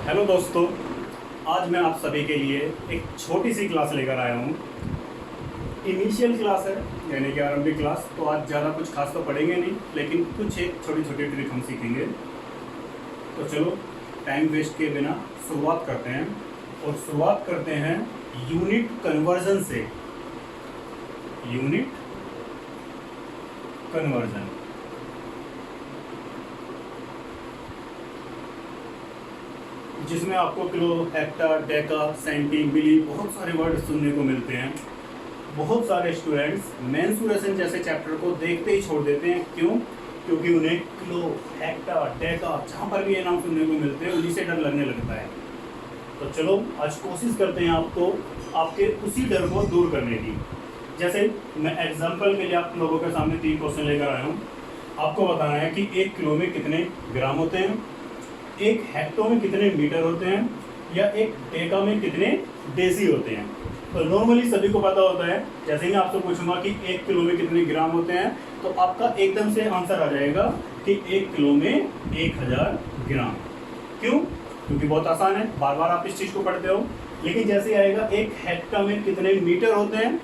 Hello दोस्तों, आज मैं आप सभी के लिए एक छोटी सी क्लास लेकर आया हूँ। इनिशियल क्लास है, यानी कि आरंभिक क्लास। तो आज ज़्यादा कुछ खास तो पढ़ेंगे नहीं, लेकिन कुछ एक छोटी छोटी ट्रिक हम सीखेंगे। तो चलो टाइम वेस्ट किए बिना शुरुआत करते हैं, और शुरुआत करते हैं यूनिट कन्वर्जन से। यूनिट कन्वर्जन, जिसमें आपको किलो, हेक्टर, डेका, सेंटी, मिली बहुत सारे वर्ड सुनने को मिलते हैं। बहुत सारे स्टूडेंट्स मेंसुरेशन जैसे चैप्टर को देखते ही छोड़ देते हैं। क्यों? क्योंकि उन्हें किलो, हेक्टर, डेका जहाँ पर भी ये नाम सुनने को मिलते हैं उन्हीं से डर लगने लगता है। तो चलो आज कोशिश करते हैं आपको आपके उसी डर को दूर करने की। जैसे मैं एग्जाम्पल के लिए आप लोगों के सामने 3 क्वेश्चन लेकर आया हूँ। आपको बताना है कि 1 किलो में कितने ग्राम होते हैं, 1 हेक्टो में कितने मीटर होते हैं, या 1 डेका में कितने डेसी होते हैं। तो नॉर्मली सभी को पता होता है। जैसे ही मैं आपसे पूछूंगा कि 1 किलो में कितने ग्राम होते हैं, तो आपका एकदम से आंसर आ जाएगा कि 1 किलो में 1000 ग्राम। क्यों? क्योंकि बहुत आसान है, बार बार आप इस चीज़ को पढ़ते हो। लेकिन जैसे आएगा 1 हेक्टर में कितने मीटर होते हैं,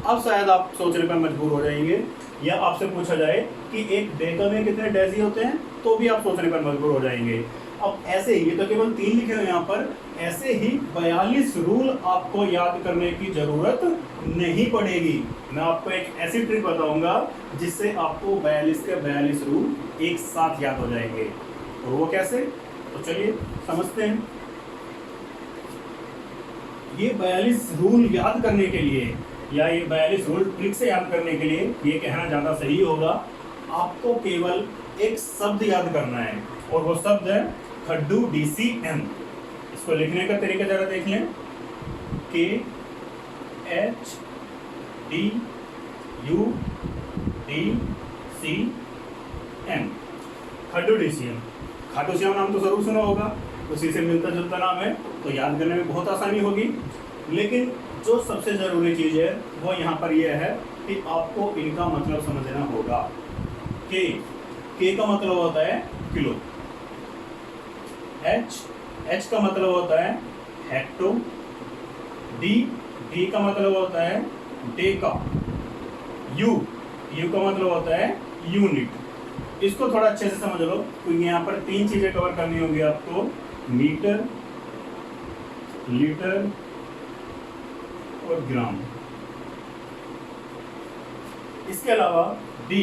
अब शायद आप सोचने पर मजबूर हो जाएंगे। या आपसे पूछा जाए कि 1 डेका में कितने डेसी होते हैं, तो भी आप सोचने पर मजबूर हो जाएंगे। अब ऐसे ही, ये तो केवल 3 लिखे हुए यहाँ पर, ऐसे ही 42 रूल आपको याद करने की जरूरत नहीं पड़ेगी। मैं आपको एक ऐसी ट्रिक बताऊंगा जिससे आपको 42 के 42 रूल एक साथ याद हो जाएंगे। और वो कैसे? तो चलिए समझते हैं। ये 42 रूल याद करने के लिए, या ये 42 रूल ट्रिक से याद करने के लिए, ये कहना ज़्यादा सही होगा, आपको केवल एक शब्द याद करना है, और वो शब्द है खड्डू DCM। इसको लिखने का तरीका जरा देख लें। KHDUDCM, खड्डू DCM। खाटू श्याम नाम तो जरूर सुना होगा, उसी से मिलता जुलता नाम है, तो याद करने में बहुत आसानी होगी। लेकिन जो सबसे ज़रूरी चीज़ है वो यहाँ पर यह है कि आपको इनका मतलब समझना होगा। के का मतलब होता है किलो, H का मतलब होता है हेक्टो, D का मतलब होता है डेका, U का मतलब होता है यूनिट। इसको थोड़ा अच्छे से समझ लो, क्योंकि यहाँ पर 3 चीज़ें कवर करनी होगी आपको: मीटर, लीटर और ग्राम। इसके अलावा D,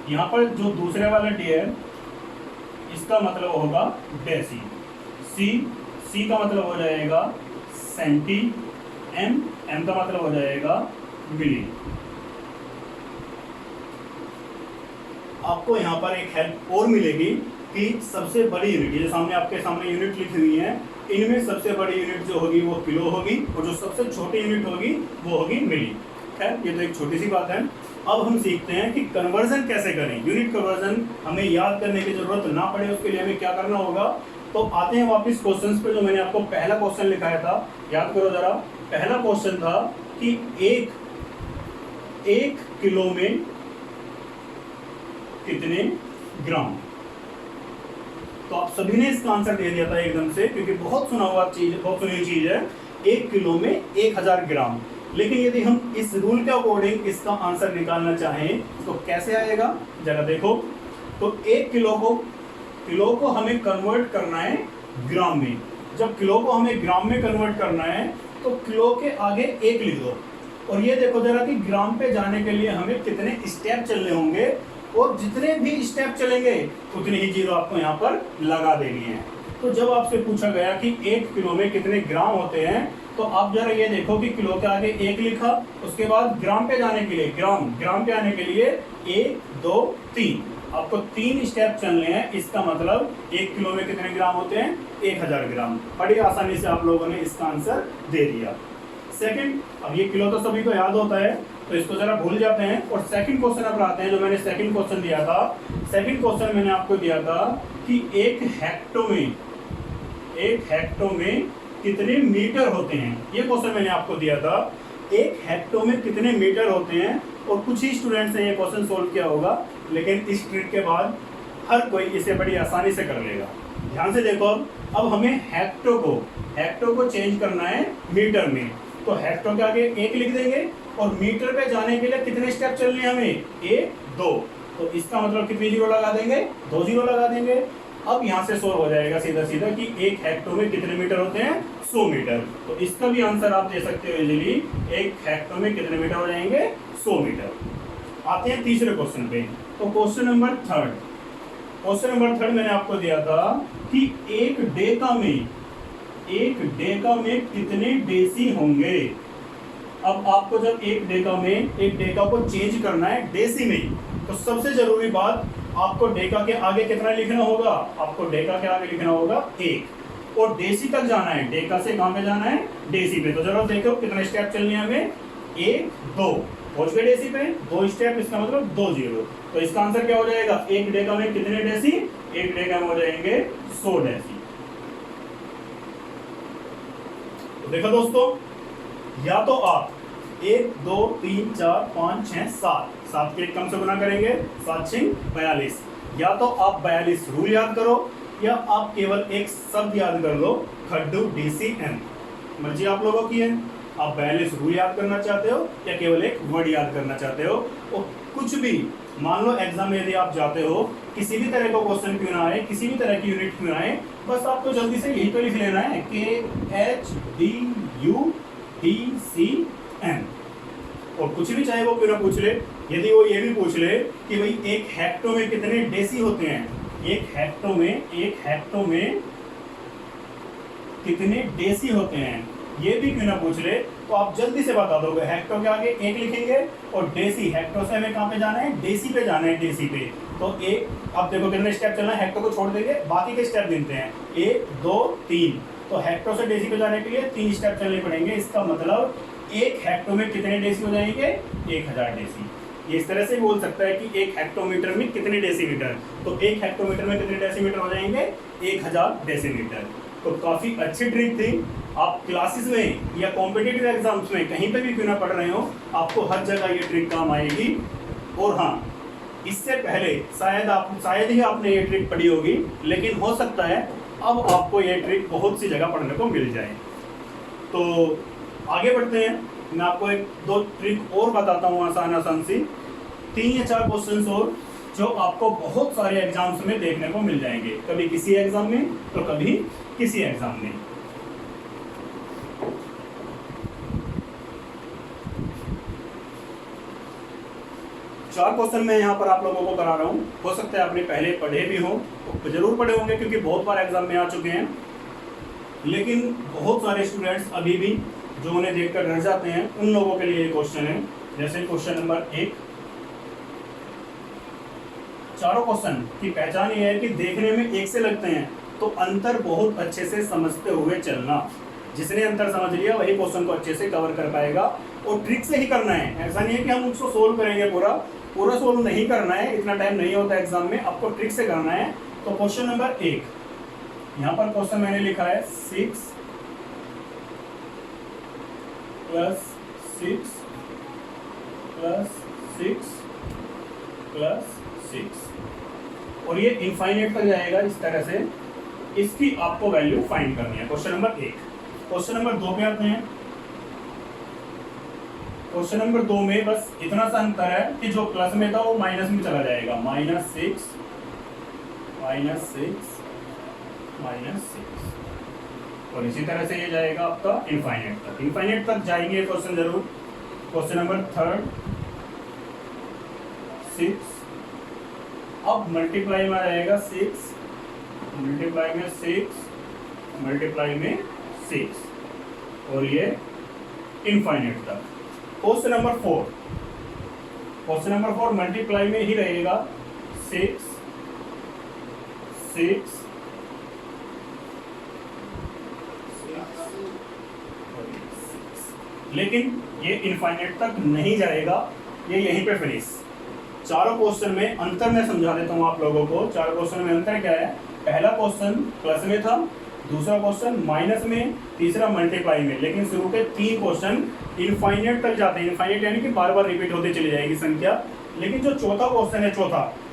यहाँ पर जो दूसरे वाला D है, इसका मतलब होगा डेसी। C का मतलब हो जाएगा सेंटी, M का मतलब हो जाएगा मिली। आपको यहाँ पर एक हेल्प और मिलेगी कि सबसे बड़ी यूनिट, ये सामने आपके सामने यूनिट लिखी हुई है, इनमें सबसे बड़ी यूनिट जो होगी वो किलो होगी, और जो सबसे छोटी यूनिट होगी वो होगी मिली। खैर, ये तो एक छोटी सी बात है। अब हम सीखते हैं कि कन्वर्जन कैसे करें। यूनिट कन्वर्जन हमें याद करने की जरूरत ना पड़े, उसके लिए हमें क्या करना होगा। तो आते हैं वापस क्वेश्चंस पे। जो मैंने आपको पहला क्वेश्चन लिखाया था, याद करो जरा। पहला क्वेश्चन था कि एक किलो में कितने ग्राम। तो आप सभी ने इसका आंसर दे दिया था एकदम से, क्योंकि बहुत सुना हुआ चीज, बहुत सुनी चीज है 1 किलो में 1000 ग्राम। लेकिन यदि हम इस रूल के अकॉर्डिंग इसका आंसर निकालना चाहें तो कैसे आएगा, जरा देखो। तो 1 किलो को हमें कन्वर्ट करना है ग्राम में। जब किलो को हमें ग्राम में कन्वर्ट करना है तो किलो के आगे 1 लिख दो, और ये देखो जरा कि ग्राम पे जाने के लिए हमें कितने स्टेप चलने होंगे, और जितने भी स्टेप चलेंगे उतनी ही जीरो आपको यहाँ पर लगा देनी है। तो जब आपसे पूछा गया कि 1 किलो में कितने ग्राम होते हैं, तो आप जरा ये देखो कि किलो के आगे 1 लिखा, उसके बाद ग्राम पे जाने के लिए, ग्राम पे आने के लिए 1 2 3, आपको 3 स्टेप चलने हैं। इसका मतलब 1 किलो में कितने ग्राम होते हैं? 1000 ग्राम। बड़ी आसानी से आप लोगों ने इसका आंसर दे दिया। सेकंड, अब ये किलो तो सभी को याद होता है, तो इसको जरा भूल जाते हैं, और सेकंड क्वेश्चन पर आते हैं। जो मैंने सेकंड क्वेश्चन दिया था, सेकंड क्वेश्चन मैंने आपको दिया था कि 1 हेक्टो में कितने मीटर होते हैं। ये क्वेश्चन मैंने आपको दिया था, 1 हेक्टो में कितने मीटर होते हैं। और कुछ ही स्टूडेंट्स ने ये क्वेश्चन सोल्व किया होगा, लेकिन इस ट्रिक के बाद हर कोई इसे बड़ी आसानी से कर लेगा। ध्यान से देखो, अब हमें हेक्टो को चेंज करना है मीटर में, तो हेक्टो के आगे 1 लिख देंगे और मीटर पे जाने के लिए कितने स्टेप चलने हैं हमें, 1 2, तो इसका मतलब कितनी जीरो लगा देंगे, 2 जीरो लगा देंगे। अब यहाँ से सोल्व हो जाएगा सीधा सीधा कि 1 हेक्टो में कितने मीटर होते हैं, 100 मीटर। तो इसका भी आंसर आप दे सकते हो इजीली, 1 हेक्टो में कितने मीटर हो जाएंगे, 100 मीटर। आते हैं तीसरे क्वेश्चन पे। तो क्वेश्चन नंबर थर्ड मैंने आपको दिया था कि एक डेका में कितने डेसी होंगे। अब आपको जब एक डेका को चेंज करना है डेसी में, तो सबसे जरूरी बात, आपको डेका के आगे कितना लिखना होगा, आपको डेका के आगे लिखना होगा 1, और डेसी तक जाना है। डेका से कहां पे जाना है, डेसी पे। तो जरा देखो कितने स्टेप चलने हैं हमें, 1 2, पहुंच गए डेसी पे, 2 स्टेप, इसका मतलब 2 जीरो। तो इसका आंसर क्या हो जाएगा, एक डेका में कितने डेसी, एक डेका में हो जाएंगे 100 डेसी। तो देखो दोस्तों, या तो आप 1 2 3 4 5 6 7 के कम से गुना करेंगे, 7 6 42, या तो आप 42 रूल याद करो, या आप केवल एक शब्द याद कर लो, खड्डू DCN, मर्जी आप लोगों की है। आप 42 रूल याद करना चाहते हो या केवल एक वर्ड याद करना चाहते हो, और कुछ भी, मान लो एग्जाम में यदि आप जाते हो, किसी भी तरह का क्वेश्चन क्यों ना आए, किसी भी तरह की यूनिट क्यों ना आए, बस आपको जल्दी से यही तो लिख लेना है, KHDUDCN, और कुछ भी चाहे वो क्यों ना पूछ ले। यदि वो ये भी पूछ ले कि भाई 1 हेक्टो में कितने डेसी होते हैं, 1 हेक्टो में कितने डेसी होते हैं, ये भी क्यों ना पूछ ले, तो आप जल्दी से बता दोगे। हेक्टो के आगे 1 लिखेंगे और डेसी, हेक्टो से हमें कहाँ पे जाना है, डेसी पे जाना है, डेसी पे। तो 1, अब देखो कितने स्टेप चलना है, हेक्टो को छोड़ देंगे, बाकी के स्टेप गिनते हैं, 1 2 3। तो हेक्टो से डेसी पे जाने के लिए 3 स्टेप चलने पड़ेंगे। इसका मतलब 1 हेक्टो में कितने डेसी हो जाएंगे, 1000 डेसी। ये इस तरह से बोल सकता है कि 1 हेक्टोमीटर में कितने डेसीमीटर, तो 1 हेक्टोमीटर में कितने डेसीमीटर हो जाएंगे, 1000 डेसीमीटर। तो काफ़ी अच्छी ट्रिक थी। आप क्लासेस में या कॉम्पिटिटिव एग्जाम्स में कहीं पे भी क्यों ना पढ़ रहे हो, आपको हर जगह ये ट्रिक काम आएगी। और हाँ, इससे पहले शायद ही आपने ये ट्रिक पढ़ी होगी, लेकिन हो सकता है अब आपको ये ट्रिक बहुत सी जगह पढ़ने को मिल जाए। तो आगे बढ़ते हैं, मैं आपको 1 2 ट्रिक और बताता हूँ, आसान सी 3 या 4 क्वेश्चंस और, जो आपको बहुत सारे एग्जाम्स में देखने को मिल जाएंगे, कभी किसी एग्जाम में तो कभी किसी एग्जाम में। चार क्वेश्चन मैं यहाँ पर आप लोगों को करा रहा हूँ। हो सकता है आपने पहले पढ़े भी हो, तो जरूर पढ़े होंगे क्योंकि बहुत बार एग्जाम में आ चुके हैं, लेकिन बहुत सारे स्टूडेंट्स अभी भी जो उन्हें देखकर रह जाते हैं, उन लोगों के लिए ये क्वेश्चन है। जैसे क्वेश्चन नंबर 1, चारों क्वेश्चन की पहचान ये है कि देखने में एक से लगते हैं, तो अंतर बहुत अच्छे से समझते हुए चलना। जिसने अंतर समझ लिया वही क्वेश्चन को अच्छे से कवर कर पाएगा, और ट्रिक से ही करना है। ऐसा नहीं है कि हम उसको सोल्व करेंगे, पूरा सोल्व नहीं करना है, इतना टाइम नहीं होता एग्जाम में, आपको ट्रिक से करना है। तो क्वेश्चन नंबर 1, यहाँ पर क्वेश्चन मैंने लिखा है 6 + 6 + 6 + 6, और ये इनफाइनाइट तक जाएगा इस तरह से। इसकी आपको वैल्यू फाइंड करनी है, क्वेश्चन नंबर 1। क्वेश्चन नंबर 2 पे आते हैं। क्वेश्चन नंबर 2 में बस इतना सा अंतर है कि जो प्लस में था वो माइनस में चला जाएगा, -6 -6 और इसी तरह से ये जाएगा आपका इनफाइनाइट तक जाएंगे क्वेश्चन जरूर। क्वेश्चन नंबर 3, 6, अब मल्टीप्लाई में आ जाएगा 6 मल्टीप्लाई में 6 मल्टीप्लाई में 6, और ये इनफाइनाइट तक। क्वेश्चन नंबर 4 मल्टीप्लाई में ही रहेगा, 6 6 लेकिन ये इनफाइनाइट तक नहीं जाएगा, ये यहीं पे फिनिश। चारों क्वेश्चन में अंतर मैं समझा देता हूँ आप लोगों को। चारों क्वेश्चन में अंतर क्या है, पहला क्वेश्चन प्लस में था, दूसरा क्वेश्चन माइनस में, तीसरा मल्टीप्लाई में, लेकिन शुरू के 3 क्वेश्चन इनफाइनाइट तक जाते हैं। इनफाइनाइट यानी कि बार बार रिपीट होती चली जाएगी संख्या। लेकिन जो चौथा क्वेश्चन है,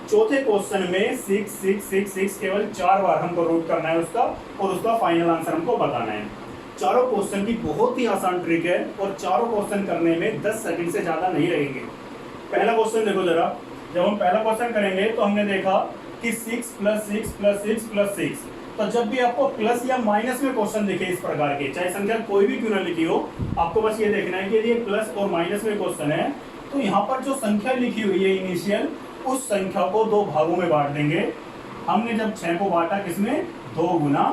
चौथे क्वेश्चन में 6 6 6 6 केवल 4 बार हमको रूट करना है उसका, और उसका फाइनल आंसर हमको बताना है। चारों क्वेश्चन की बहुत ही आसान ट्रिक है और चारों क्वेश्चन करने में 10 सेकंड से ज़्यादा नहीं लगेंगे। पहला क्वेश्चन देखो जरा, जब हम पहला क्वेश्चन करेंगे तो हमने देखा कि 6 + 6 + 6 + 6, तो जब भी आपको प्लस या माइनस में क्वेश्चन दिखे इस प्रकार के, चाहे संख्या कोई भी क्यों ना लिखी हो, आपको बस ये देखना है कि यदि ये प्लस और माइनस में क्वेश्चन है तो यहाँ पर जो संख्या लिखी हुई है इनिशियल, उस संख्या को 2 भागों में बांट देंगे। हमने जब 6 को बांटा किसमें, 2 ×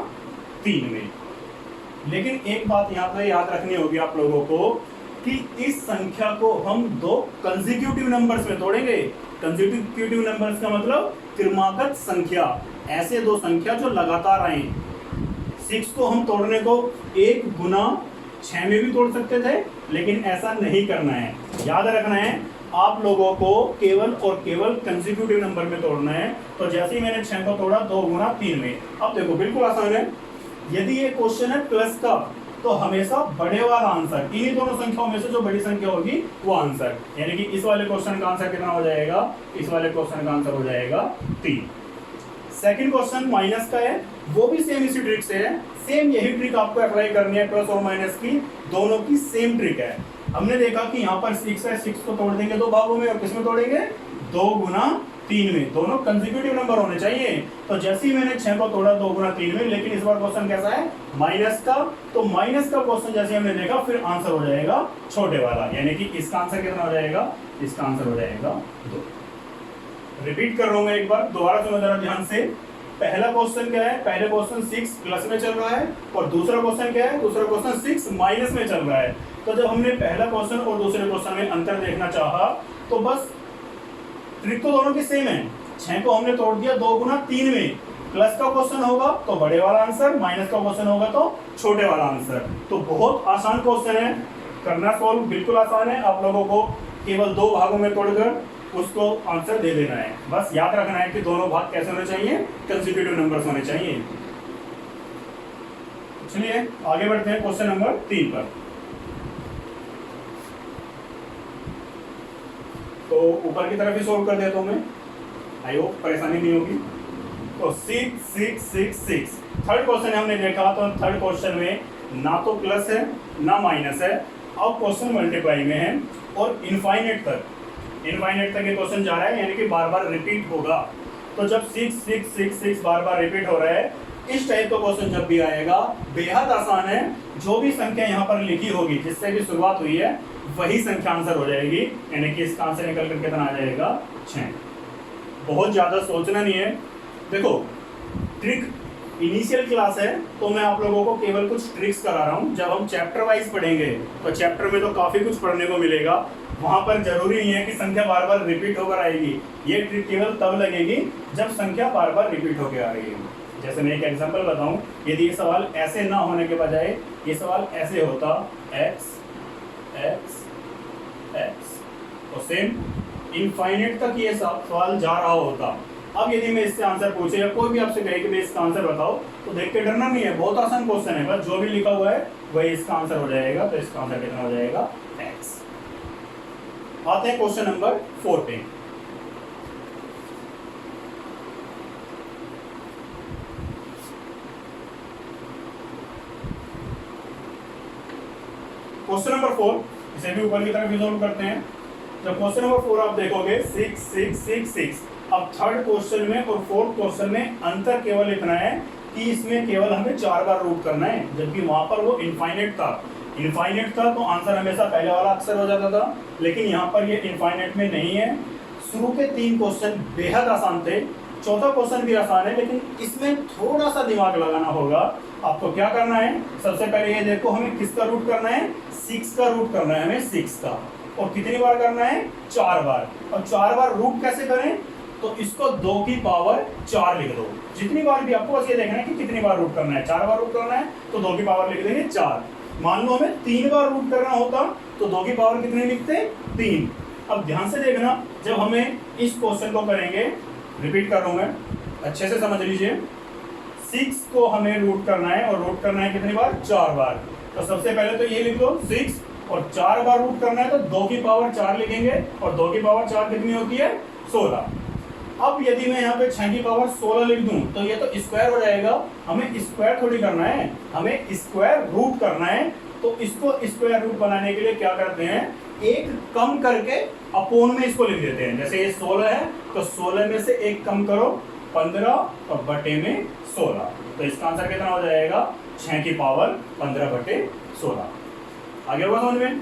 3 में। लेकिन एक बात यहाँ पर याद रखनी होगी आप लोगों को कि इस संख्या को हम 2 कंसेक्यूटिव नंबर्स में तोड़ेंगे। कंसेक्यूटिव नंबर्स का मतलब क्रमागत संख्या, ऐसे 2 संख्या जो लगातार आए। 6 को हम तोड़ने को 1 × 6 में भी तोड़ सकते थे, लेकिन ऐसा नहीं करना है। याद रखना है आप लोगों को केवल और केवल कंसेक्यूटिव नंबर में तोड़ना है। तो जैसे ही मैंने 6 को तोड़ा 2 × 3 में, अब देखो बिल्कुल आसान है। यदि ये क्वेश्चन है प्लस का, तो हमेशा बड़े वाला आंसर, इन्हीं दोनों संख्याओं में से जो बड़ी संख्या होगी वो आंसर, यानी कि इस वाले क्वेश्चन का आंसर कितना हो जाएगा, इस वाले क्वेश्चन का आंसर हो जाएगा 3। सेकंड क्वेश्चन माइनस का है, वो भी सेम इसी ट्रिक से है। सेम यही ट्रिक आपको अप्लाई करनी है, प्लस और माइनस की दोनों की सेम ट्रिक है। हमने देखा कि यहाँ पर 6 है, 6 को तोड़ देंगे 2 भागों में, और किसमें तोड़ेंगे, 2 × 3 में। दोनों कंसेक्यूटिव नंबर होने चाहिए। तो जैसे ही मैंने 6 को तोड़ा 2 × 3 में, लेकिन इस बार क्वेश्चन कैसा है, माइनस का, तो माइनस का क्वेश्चन जैसे हमने देखा फिर आंसर हो जाएगा छोटे वाला, यानी कि इसका आंसर कितना हो जाएगा, इसका आंसर हो जाएगा 2। रिपीट कर रहा हूँ मैं एक बार, दोबारा सुनो जरा ध्यान से। पहला क्वेश्चन क्या है, पहले क्वेश्चन 6 प्लस में चल रहा है, और दूसरा क्वेश्चन क्या है, दूसरा क्वेश्चन 6 माइनस में चल रहा है। तो जब हमने पहला क्वेश्चन और दूसरे क्वेश्चन में अंतर देखना चाहा, तो बस ट्रिक तो दोनों की सेम है। 6 को हमने तोड़ दिया 2 × 3 में, प्लस का क्वेश्चन होगा तो बड़े वाला आंसर, माइनस का क्वेश्चन होगा तो छोटे वाला आंसर। तो बहुत आसान क्वेश्चन है, करना सॉल्व बिल्कुल आसान है। आप लोगों को केवल 2 भागों में तोड़कर उसको आंसर दे देना है। बस याद रखना है कि दोनों भाग कैसे होने चाहिए, कंसेक्यूटिव नंबर्स होने चाहिए। चलिए आगे बढ़ते हैं क्वेश्चन नंबर 3 पर। तो ऊपर की तरफ ही सोल्व कर देता हूं मैं, आई होप परेशानी नहीं होगी। तो 6 6 6 6 थर्ड क्वेश्चन हमने देखा, तो थर्ड क्वेश्चन में ना तो प्लस है ना माइनस है। अब क्वेश्चन मल्टीप्लाई में है और इनफाइनेट तक ये क्वेश्चन जा रहा है, यानी कि बार बार रिपीट होगा। तो जब 6 6 6 6 बार बार रिपीट हो रहा है, इस टाइप का क्वेश्चन जब भी आएगा बेहद आसान है। जो भी संख्या यहाँ पर लिखी होगी, जिससे भी शुरुआत हुई है, वही संख्या आंसर हो जाएगी, यानी कि इसका आंसर निकल कर कितना आ जाएगा, 6। बहुत ज़्यादा सोचना नहीं है। देखो ट्रिक इनिशियल क्लास है, तो मैं आप लोगों को केवल कुछ ट्रिक्स करा रहा हूँ। जब हम चैप्टर वाइज पढ़ेंगे तो चैप्टर में तो काफ़ी कुछ पढ़ने को मिलेगा, वहाँ पर जरूरी नहीं है कि संख्या बार बार रिपीट होकर आएगी। ये ट्रिक केवल तब लगेगी जब संख्या बार बार रिपीट होकर आ रही है। जैसे मैं एक एग्जांपल बताऊं, यदि ये सवाल ऐसे ना होने के बजाय ये सवाल ऐसे होता, x x x, तो सेम इनफाइनेट तक ये सवाल जा रहा होता। अब यदि मैं इससे आंसर पूछे या कोई भी आपसे कहे कि मैं इसका आंसर बताओ, तो देख के डरना नहीं है, बहुत आसान क्वेश्चन है। बस जो भी लिखा हुआ है वही इसका आंसर हो जाएगा। तो इसका आंसर कितना हो जाएगा, x। आते हैं क्वेश्चन नंबर 4 पे। क्वेश्चन नंबर 4, इसे भी ऊपर की तरफ रिजॉल्व करते हैं। जब क्वेश्चन नंबर 4 आप देखोगे 6 6 6 6, अब थर्ड क्वेश्चन में और फोर्थ क्वेश्चन में अंतर केवल इतना है कि इसमें केवल हमें 4 बार रूट करना है, जबकि वहां पर वो इनफाइनेट था तो आंसर हमेशा पहले वाला अक्सर हो जाता था। लेकिन यहाँ पर ये इनफाइनेट में नहीं है। शुरू के 3 क्वेश्चन बेहद आसान थे, चौथा क्वेश्चन भी आसान है, लेकिन इसमें थोड़ा सा दिमाग लगाना होगा। आपको क्या करना है, सबसे पहले ये देखो हमें किसका रूट करना है, 6 का रूट करना है हमें 6 का। और कितनी बार करना है, 4 बार। और 4 बार रूट कैसे करें, तो इसको 2 की पावर 4 लिख दो। जितनी बार भी आपको बस ये देखना है कि कितनी बार रूट करना है, 4 बार रूट करना है तो 2 की पावर लिख देंगे 4। मान लो हमें 3 बार रूट करना होता तो 2 की पावर कितनी लिखते, 3। अब ध्यान से देखना, जब हमें इस क्वेश्चन को करेंगे, रिपीट कर रहा हूं मैं, अच्छे से समझ लीजिए। 6 को हमें रूट करना है, और रूट करना है कितनी बार, 4 बार। तो सबसे पहले तो ये लिख दो 6, और 4 बार रूट करना है तो 2 की पावर 4 लिखेंगे, और 2 की पावर 4 कितनी होती है, 16। अब यदि मैं यहाँ पे 6 की पावर 16 लिख दूं तो ये तो स्क्वायर हो जाएगा, हमें स्क्वायर थोड़ी करना है, हमें स्क्वायर रूट करना है। तो इसको स्क्वायर रूट बनाने के लिए क्या करते हैं, एक कम करके अपोन में इसको लिख देते हैं। जैसे ये 16 है तो 16 में से एक कम करो 15 और बटे में 16, तो इसका आंसर कितना हो जाएगा 6 की पावर 15 बटे 16। आगे होगा समझ में?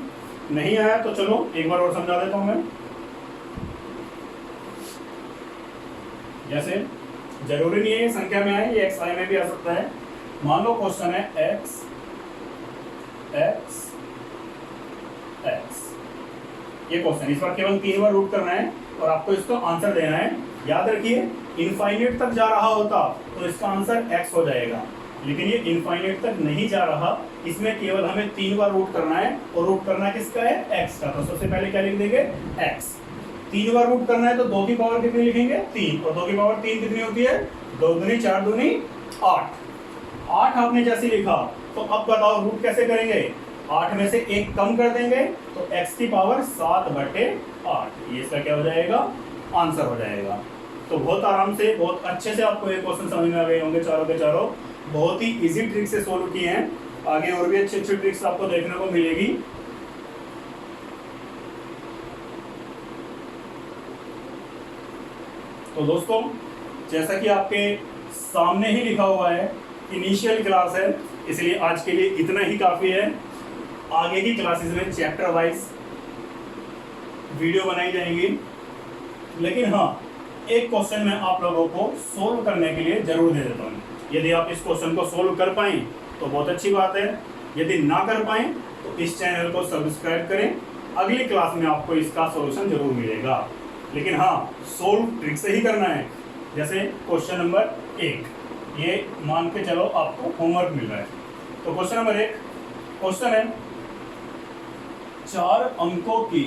नहीं आया तो चलो एक बार और समझा देता हूं मैं। जैसे जरूरी नहीं है संख्या में आए, ये एक्स वाई में भी आ सकता है। मान लो क्वेश्चन है एक्स एक्स एक्स, ये क्वेश्चन, इस बार केवल 3 बार रूट करना है और आपको इसका आंसर देना है। याद रखिए इनफाइनाइट तक जा रहा होता तो इसका आंसर x हो जाएगा, लेकिन ये इनफाइनाइट तक नहीं जा रहा, इसमें केवल हमें 3 बार रूट करना है और रूट करना किसका है, x का। तो सबसे पहले क्या लिख देंगे, x। 3 बार रूट करना है तो 2 की पावर कितनी लिखेंगे, 3, और 2 की पावर 3 कितनी होती है, 2 दूनी 4 दूनी 8। 8 आपने जैसे लिखा तो अब बताओ रूट कैसे करेंगे, 8 में से 1 कम कर देंगे तो x की पावर 7 बटे 8, ये इसका क्या हो जाएगा, आंसर हो जाएगा। तो बहुत आराम से, बहुत अच्छे से आपको ये क्वेश्चन समझ में आ गए होंगे चारों के चारों, बहुत ही इजी ट्रिक से सोल्व किए हैं। आगे और भी अच्छी अच्छी ट्रिक्स आपको देखने को मिलेगी। तो दोस्तों जैसा कि आपके सामने ही लिखा हुआ है, इनिशियल क्लास है, इसलिए आज के लिए इतना ही काफ़ी है। आगे की क्लासेस में चैप्टर वाइज वीडियो बनाई जाएंगी, लेकिन हाँ एक क्वेश्चन मैं आप लोगों को सोल्व करने के लिए जरूर दे देता हूँ। यदि आप इस क्वेश्चन को सोल्व कर पाएँ तो बहुत अच्छी बात है, यदि ना कर पाएँ तो इस चैनल को सब्सक्राइब करें, अगली क्लास में आपको इसका सॉल्यूशन जरूर मिलेगा। लेकिन हाँ सोल्व ट्रिक से ही करना है। जैसे क्वेश्चन नंबर 1, ये मान के चलो आपको होमवर्क मिल रहा है। तो क्वेश्चन नंबर 1 क्वेश्चन है 4 अंकों की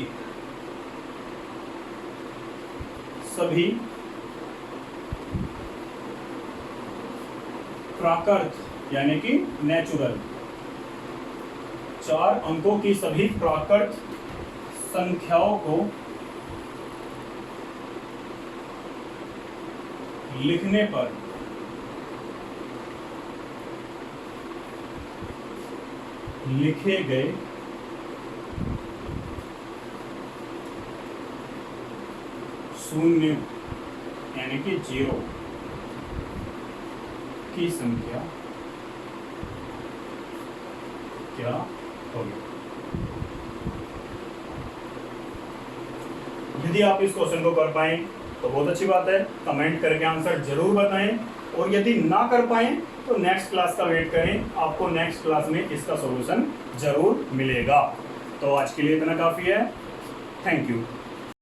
सभी प्राकृत यानी कि नेचुरल, 4 अंकों की सभी प्राकृत संख्याओं को लिखने पर लिखे गए शून्य यानी कि 0 की संख्या क्या होगी। यदि आप इस क्वेश्चन को कर पाएं तो बहुत अच्छी बात है, कमेंट करके आंसर जरूर बताएं, और यदि ना कर पाएं तो नेक्स्ट क्लास का वेट करें, आपको नेक्स्ट क्लास में इसका सॉल्यूशन जरूर मिलेगा। तो आज के लिए इतना काफ़ी है, थैंक यू।